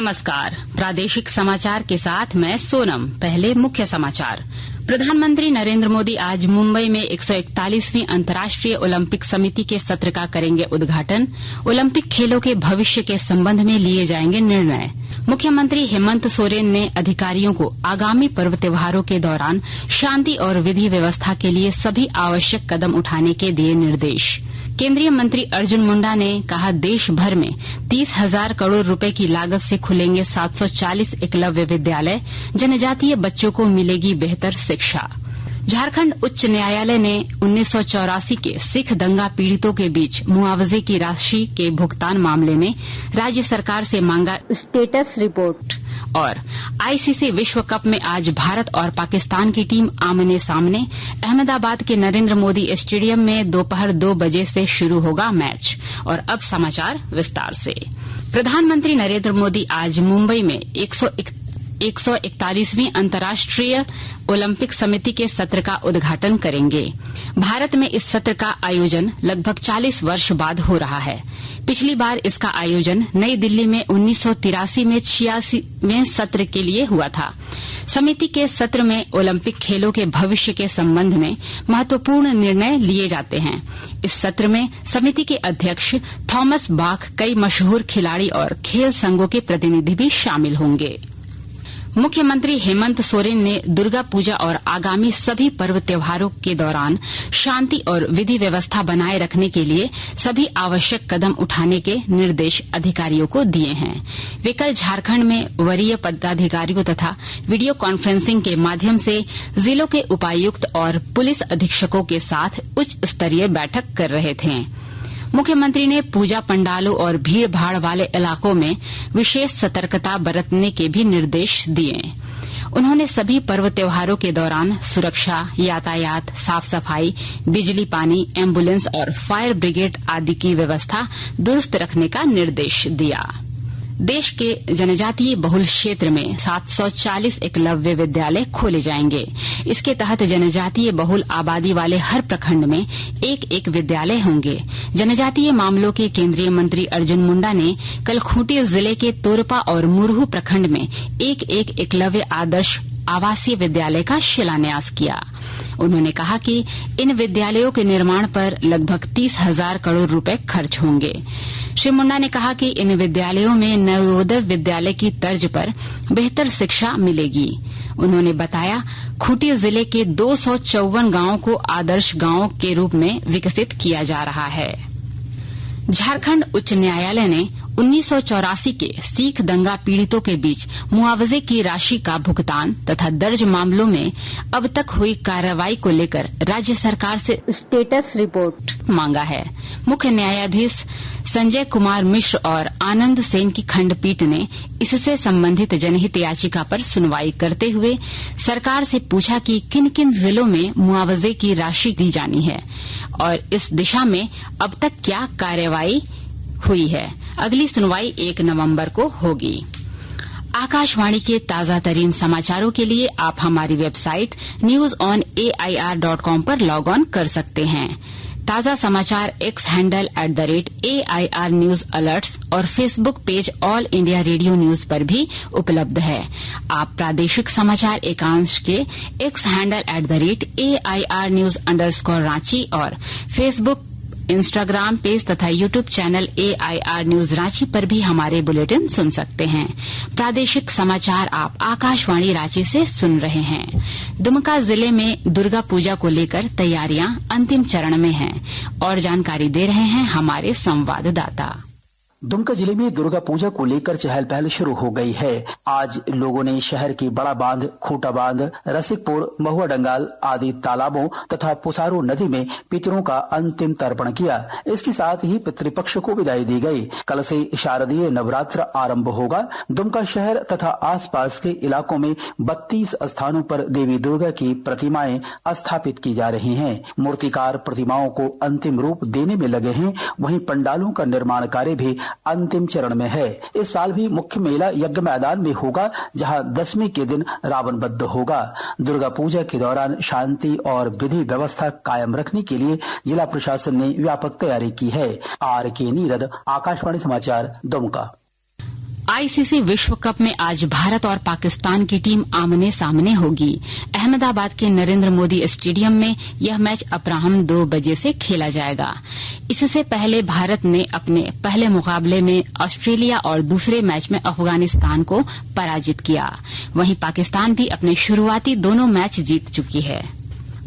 नमस्कार, प्रादेशिक समाचार के साथ मैं सोनम। पहले मुख्य समाचार। प्रधानमंत्री नरेंद्र मोदी आज मुंबई में 141वीं अंतर्राष्ट्रीय ओलंपिक समिति के सत्र का करेंगे उद्घाटन। ओलंपिक खेलों के भविष्य के संबंध में लिए जाएंगे निर्णय। मुख्यमंत्री हेमंत सोरेन ने अधिकारियों को आगामी पर्व त्योहारों के दौरान शांति और विधि व्यवस्था के लिए सभी आवश्यक कदम उठाने के दिए निर्देश। केंद्रीय मंत्री अर्जुन मुंडा ने कहा, देश भर में 30,000 करोड़ रुपए की लागत से खुलेंगे 740 एकलव्य विद्यालय, जनजातीय बच्चों को मिलेगी बेहतर शिक्षा। झारखंड उच्च न्यायालय ने 1984 के सिख दंगा पीड़ितों के बीच मुआवजे की राशि के भुगतान मामले में राज्य सरकार से मांगा स्टेटस रिपोर्ट। और आईसीसी विश्व कप में आज भारत और पाकिस्तान की टीम आमने सामने। अहमदाबाद के नरेंद्र मोदी स्टेडियम में दोपहर 2 बजे से शुरू होगा मैच। और अब समाचार विस्तार से। प्रधानमंत्री नरेंद्र मोदी आज मुंबई में 141वीं अंतर्राष्ट्रीय ओलंपिक समिति के सत्र का उद्घाटन करेंगे। भारत में इस सत्र का आयोजन लगभग 40 वर्ष बाद हो रहा है। पिछली बार इसका आयोजन नई दिल्ली में 1983 में 86वें सत्र के लिए हुआ था। समिति के सत्र में ओलंपिक खेलों के भविष्य के संबंध में महत्वपूर्ण निर्णय लिए जाते हैं। इस सत्र में समिति के अध्यक्ष थॉमस बाख, कई मशहूर खिलाड़ी और खेल संघों के प्रतिनिधि भी शामिल होंगे। मुख्यमंत्री हेमंत सोरेन ने दुर्गा पूजा और आगामी सभी पर्व त्योहारों के दौरान शांति और विधि व्यवस्था बनाए रखने के लिए सभी आवश्यक कदम उठाने के निर्देश अधिकारियों को दिए हैं। वे कल झारखंड में वरीय पदाधिकारियों तथा वीडियो कॉन्फ्रेंसिंग के माध्यम से जिलों के उपायुक्त और पुलिस अधीक्षकों के साथ उच्च स्तरीय बैठक कर रहे थे। मुख्यमंत्री ने पूजा पंडालों और भीड़ भाड़ वाले इलाकों में विशेष सतर्कता बरतने के भी निर्देश दिए। उन्होंने सभी पर्व त्योहारों के दौरान सुरक्षा, यातायात, साफ सफाई, बिजली, पानी, एम्बुलेंस और फायर ब्रिगेड आदि की व्यवस्था दुरुस्त रखने का निर्देश दिया। देश के जनजातीय बहुल क्षेत्र में 740 एकलव्य विद्यालय खोले जाएंगे। इसके तहत जनजातीय बहुल आबादी वाले हर प्रखंड में एक विद्यालय होंगे। जनजातीय मामलों के केंद्रीय मंत्री अर्जुन मुंडा ने कल खूंटी जिले के तोरपा और मुरहू प्रखंड में एक एकलव्य आदर्श आवासीय विद्यालय का शिलान्यास किया। उन्होंने कहा कि इन विद्यालयों के निर्माण पर लगभग 30,000 करोड़ रुपए खर्च होंगे। श्री मुंडा ने कहा कि इन विद्यालयों में नवोदय विद्यालय की तर्ज पर बेहतर शिक्षा मिलेगी। उन्होंने बताया, खूंटी जिले के 254 गांवों को आदर्श गांवों के रूप में विकसित किया जा रहा है। झारखंड उच्च न्यायालय ने 1984 के सिख दंगा पीड़ितों के बीच मुआवजे की राशि का भुगतान तथा दर्ज मामलों में अब तक हुई कार्रवाई को लेकर राज्य सरकार से स्टेटस रिपोर्ट मांगा है। मुख्य न्यायाधीश संजय कुमार मिश्र और आनंद सेन की खंडपीठ ने इससे संबंधित जनहित याचिका पर सुनवाई करते हुए सरकार से पूछा कि किन किन जिलों में मुआवजे की राशि दी जानी है और इस दिशा में अब तक क्या कार्रवाई हुई है। अगली सुनवाई 1 नवंबर को होगी। आकाशवाणी के ताजा तरीन समाचारों के लिए आप हमारी वेबसाइट newsonair.com पर लॉग ऑन कर सकते हैं। ताजा समाचार X handle @AIR news alerts और Facebook page All India Radio news पर भी उपलब्ध है। आप प्रादेशिक समाचार एकांश के एक्स हैंडल @AIR न्यूज _रांची और फेसबुक, इंस्टाग्राम पेज तथा YouTube channel AIR news Ranchi पर भी हमारे बुलेटिन सुन सकते हैं। प्रादेशिक समाचार आप आकाशवाणी रांची से सुन रहे हैं। दुमका जिले में दुर्गा पूजा को लेकर तैयारियां अंतिम चरण में हैं और जानकारी दे रहे हैं हमारे संवाददाता। दुमका जिले में दुर्गा पूजा को लेकर चहल पहल शुरू हो गई है। आज लोगों ने शहर की बड़ा बांध, खूंटा बांध, रसिकपुर, महुआ डंगाल आदि तालाबों तथा पुसारू नदी में पितरों का अंतिम तर्पण किया। इसके साथ ही पितृपक्ष को विदाई दी गई। कल से शारदीय नवरात्र आरंभ होगा। दुमका शहर तथा आसपास के इलाकों में 32 स्थानों पर देवी दुर्गा की प्रतिमाएं स्थापित की जा रही हैं। मूर्तिकार प्रतिमाओं को अंतिम रूप देने में लगे हैं। वहीं पंडालों का निर्माण कार्य भी अंतिम चरण में है। इस साल भी मुख्य मेला यज्ञ मैदान में होगा, जहां 10वीं के दिन रावण वध होगा। दुर्गा पूजा के दौरान शांति और विधि व्यवस्था कायम रखने के लिए जिला प्रशासन ने व्यापक तैयारी की है। RK नीरद, आकाशवाणी समाचार, दुमका। आईसीसी विश्व कप में आज भारत और पाकिस्तान की टीम आमने सामने होगी। अहमदाबाद के नरेंद्र मोदी स्टेडियम में यह मैच अपराह्न 2 बजे से खेला जाएगा। इससे पहले भारत ने अपने पहले मुकाबले में ऑस्ट्रेलिया और दूसरे मैच में अफगानिस्तान को पराजित किया। वहीं पाकिस्तान भी अपने शुरुआती दोनों मैच जीत चुकी है।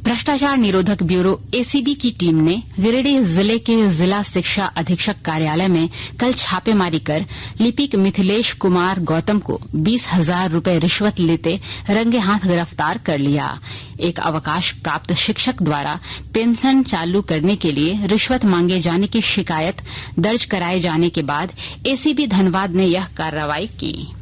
भ्रष्टाचार निरोधक ब्यूरो एसीबी की टीम ने गिरिडीह जिले के जिला शिक्षा अधीक्षक कार्यालय में कल छापेमारी कर लिपिक मिथिलेश कुमार गौतम को 20,000 रूपये रिश्वत लेते रंगे हाथ गिरफ्तार कर लिया। एक अवकाश प्राप्त शिक्षक द्वारा पेंशन चालू करने के लिए रिश्वत मांगे जाने की शिकायत दर्ज कराए जाने के बाद एसीबी धनबाद ने यह कार्रवाई की।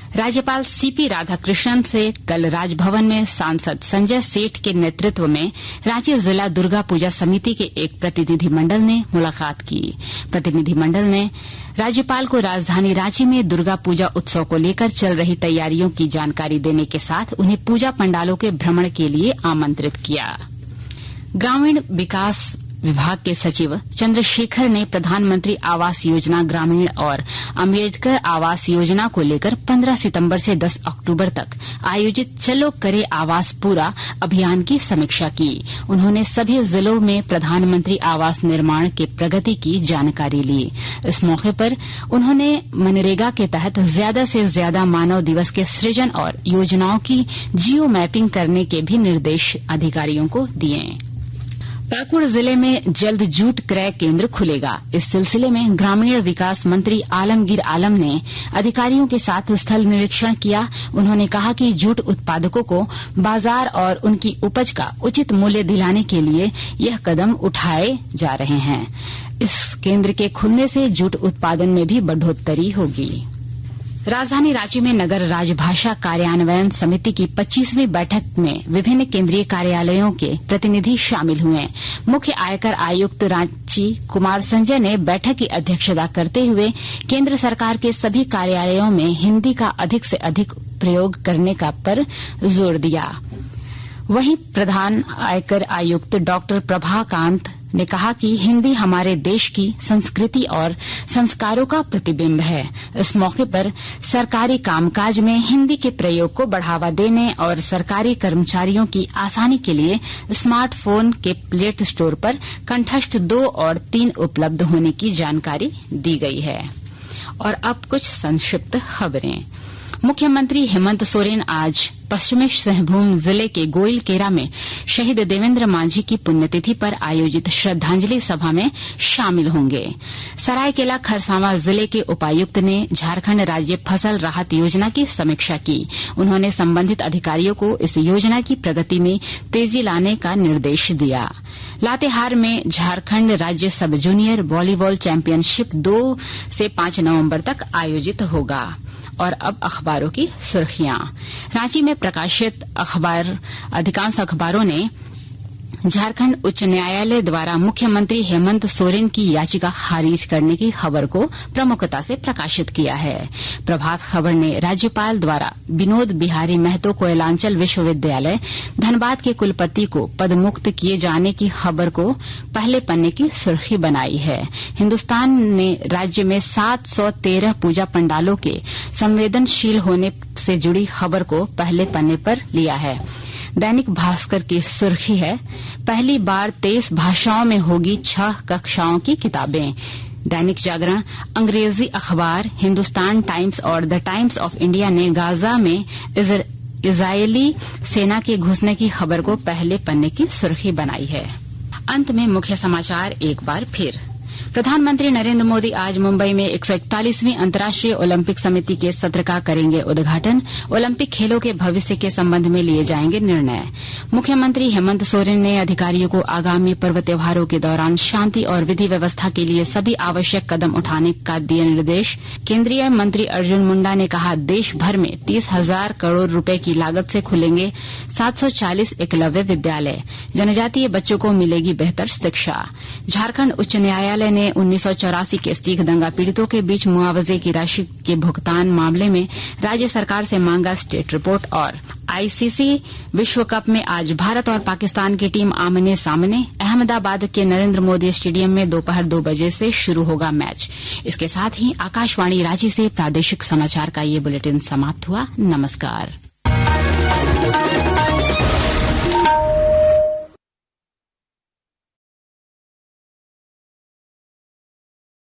राज्यपाल सीपी राधाकृष्णन से कल राजभवन में सांसद संजय सेठ के नेतृत्व में रांची जिला दुर्गा पूजा समिति के एक प्रतिनिधिमंडल ने मुलाकात की। प्रतिनिधिमंडल ने राज्यपाल को राजधानी रांची में दुर्गा पूजा उत्सव को लेकर चल रही तैयारियों की जानकारी देने के साथ उन्हें पूजा पंडालों के भ्रमण के लिए आमंत्रित किया। ग्रामीण विकास विभाग के सचिव चंद्रशेखर ने प्रधानमंत्री आवास योजना ग्रामीण और अम्बेडकर आवास योजना को लेकर 15 सितंबर से 10 अक्टूबर तक आयोजित चलो करे आवास पूरा अभियान की समीक्षा की। उन्होंने सभी जिलों में प्रधानमंत्री आवास निर्माण के प्रगति की जानकारी ली। इस मौके पर उन्होंने मनरेगा के तहत ज्यादा से ज्यादा मानव दिवस के सृजन और योजनाओं की जियो मैपिंग करने के भी निर्देश अधिकारियों को दिए। पाकुड़ जिले में जल्द जूट क्रय केंद्र खुलेगा। इस सिलसिले में ग्रामीण विकास मंत्री आलमगीर आलम ने अधिकारियों के साथ स्थल निरीक्षण किया। उन्होंने कहा कि जूट उत्पादकों को बाजार और उनकी उपज का उचित मूल्य दिलाने के लिए यह कदम उठाए जा रहे हैं। इस केंद्र के खुलने से जूट उत्पादन में भी बढ़ोतरी होगी। राजधानी रांची में नगर राजभाषा कार्यान्वयन समिति की 25वीं बैठक में विभिन्न केंद्रीय कार्यालयों के प्रतिनिधि शामिल हुए। मुख्य आयकर आयुक्त रांची कुमार संजय ने बैठक की अध्यक्षता करते हुए केंद्र सरकार के सभी कार्यालयों में हिन्दी का अधिक से अधिक प्रयोग करने का पर जोर दिया। वहीं प्रधान आयकर आयुक्त डॉक्टर प्रभाकांत ने कहा कि हिन्दी हमारे देश की संस्कृति और संस्कारों का प्रतिबिंब है। इस मौके पर सरकारी कामकाज में हिन्दी के प्रयोग को बढ़ावा देने और सरकारी कर्मचारियों की आसानी के लिए स्मार्टफोन के प्लेट स्टोर पर कंठस्थ 2 और 3 उपलब्ध होने की जानकारी दी गई है। और अब कुछ संक्षिप्त खबरें। मुख्यमंत्री हेमंत सोरेन आज पश्चिमी सिंहभूम जिले के गोइलकेरा में शहीद देवेंद्र मांझी की पुण्यतिथि पर आयोजित श्रद्धांजलि सभा में शामिल होंगे। सरायकेला खरसावां जिले के उपायुक्त ने झारखंड राज्य फसल राहत योजना की समीक्षा की। उन्होंने संबंधित अधिकारियों को इस योजना की प्रगति में तेजी लाने का निर्देश दिया। लातेहार में झारखंड राज्य सब जूनियर वॉलीबॉल चैंपियनशिप 2 से 5 नवंबर तक आयोजित होगा। और अब अखबारों की सुर्खियां। रांची में प्रकाशित अधिकांश अखबारों ने झारखंड उच्च न्यायालय द्वारा मुख्यमंत्री हेमंत सोरेन की याचिका खारिज करने की खबर को प्रमुखता से प्रकाशित किया है। प्रभात खबर ने राज्यपाल द्वारा विनोद बिहारी महतो कोयलांचल विश्वविद्यालय धनबाद के कुलपति को पदमुक्त किए जाने की खबर को पहले पन्ने की सुर्खी बनाई है। हिन्दुस्तान ने राज्य में 713 पूजा पंडालों के संवेदनशील होने से जुड़ी खबर को पहले पन्ने पर लिया है। दैनिक भास्कर की सुर्खी है, पहली बार 23 भाषाओं में होगी 6 कक्षाओं की किताबें। दैनिक जागरण, अंग्रेजी अखबार हिंदुस्तान टाइम्स और द टाइम्स ऑफ इंडिया ने गाजा में इजरायली सेना के घुसने की खबर को पहले पन्ने की सुर्खी बनाई है। अंत में मुख्य समाचार एक बार फिर। प्रधानमंत्री नरेंद्र मोदी आज मुंबई में 141वीं अंतर्राष्ट्रीय ओलंपिक समिति के सत्र का करेंगे उद्घाटन। ओलंपिक खेलों के भविष्य के संबंध में लिए जाएंगे निर्णय। मुख्यमंत्री हेमंत सोरेन ने अधिकारियों को आगामी पर्व त्योहारों के दौरान शांति और विधि व्यवस्था के लिए सभी आवश्यक कदम उठाने का दिए निर्देश। केंद्रीय मंत्री अर्जुन मुंडा ने कहा, देश भर में 30,000 करोड़ रुपए की लागत से खुलेंगे 740 एकलव्य विद्यालय। जनजातीय बच्चों को मिलेगी बेहतर शिक्षा। झारखंड उच्च न्यायालय ने में 1984 के सिख दंगा पीड़ितों के बीच मुआवजे की राशि के भुगतान मामले में राज्य सरकार से मांगा स्टेट रिपोर्ट। और आईसीसी विश्व कप में आज भारत और पाकिस्तान की टीम आमने सामने। अहमदाबाद के नरेंद्र मोदी स्टेडियम में दोपहर 2 बजे से शुरू होगा मैच। इसके साथ ही आकाशवाणी रांची से प्रादेशिक समाचार का ये बुलेटिन समाप्त हुआ। नमस्कार।